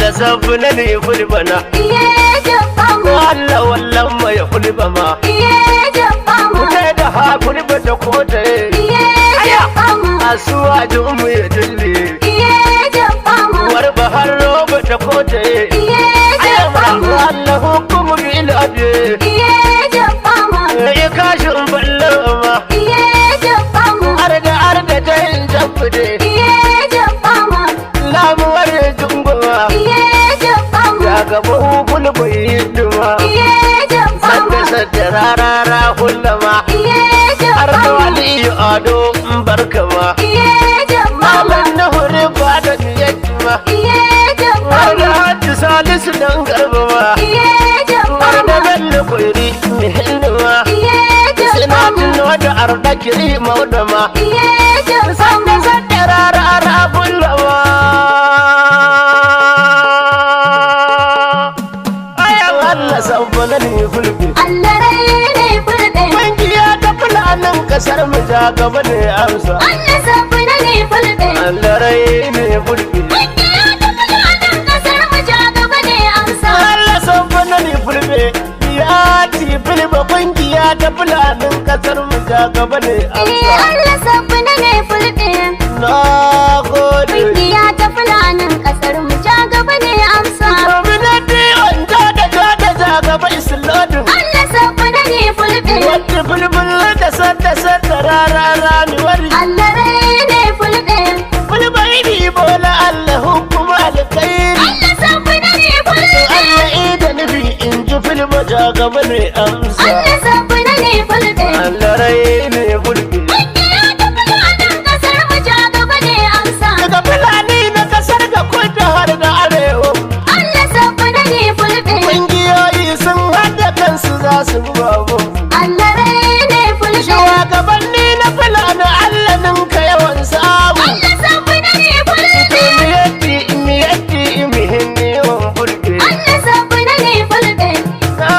Allah sabu na ne fulbana iye jabbamu Allah wallan mai fulbama iye jabbamu kuta da ha fulbata kota iye jabbamu asuwa jumu ya dille iye jabbamu warba har roba ta kota iye jabbamu Allah hukumu bil adl iye jabbamu ya kashin ballama iye jabbamu arda ta yin jabbude iye jabbamu lamuwar junguma iye jabbamu ya gaba fulbu hidima iye jabbamu sadda rarara kullama iye har da jabbamu waliyu ado barkama iye jabbamu malan na hore ba da niyyama iye har jabbamu da hajji salisu dan garbama iye har da jabbamu bello koiri mihindima iye jabbamu sinatin wada arda kiri maudama iye sadda jabbamu sadda rarara kullama ayan Allah sabbana ne fulbi Allah rai ne fulbe Kungiya ta fulanin kasar mu ja gaba ne amsa. Allah sabbana ne fulbe Allah rai ne fulbi. kungiya ta fulanin kasar mu ja gaba ne amsa Allah sabbana ne fulbe. Ya ci filba kungiya ta fulanin kasar mu ja gaba ne amsa. Allah sabbana ne fulbe Na gode. kungiya ta fulanin kasar mu ja gaba ne amsa Gwamnati wanda da ja gaba islodin. Allah sabbana ne fulbe Wadda fulbul da sadda rarara ni wari. Allah rai ne fulbe Fulba idi bola Allah hukuma alkhairi. Allah sabbana ne fulbe Allah ida nufi in ji filma ja gaba ne amsa. Allah sabbana ne fulbe Allah rai ne fulbi. kungiya ta fulanin kasar mu ja gaba ne amsa Daga fulani na kasar ga kudu har da arewa. Allah sabbana ne fulbe Ƙungiyoyi sun haɗa kansu za su bi babu. Allah rai ne fulbe Shugabanni na fulani Allah ninka yawan samu. Allah sabbana ne fulbe Miyatti mihinni yawan fulbi. Allah sabbana ne fulbe Na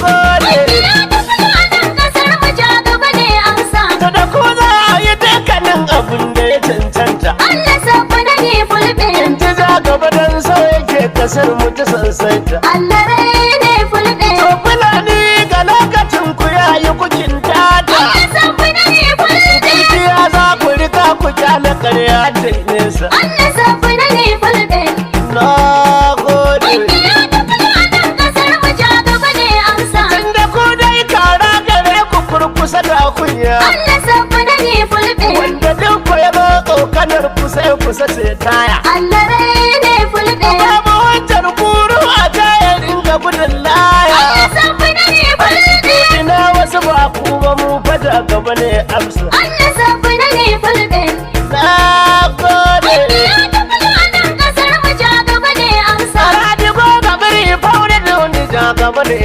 gode. kungiya ta fulanin kasar mu ja gaba ne amsa To da ko za a yi dukkanin abin da ya cancanta. Allah sabbana ne fulbe In ji za gaba don sau yake kasar mu ta sansanta. Allah rai ne fulbe To fulani ga lokacin ku yayi kukin tata. Allah sabbana ne fulbe Gaskiya za ku rika ku kyale ƙarya ta nesa. Allah sabbana ne fulbe Na gode. kungiya ta fulanin kasar mu ja gaba ne amsa Tunda ku dai kara gare ku kurkusa da kunya. Allah sabbana ne fulbe Wanda duk ku ya ba tsokanar ku sai kusa ce taya. Allah rai ne fulbe Babu wancan guru a tayar inga gudun laya. Allah sabbana ne fulbe Ina wasu ba ku ba mu fada gaba ne amsa. Allah sabbana ne fulbe Na gode. kungiya ta fulanin kasar mu ja gaba ne amsa Saradi ko gabari faure da wani ja gaba ne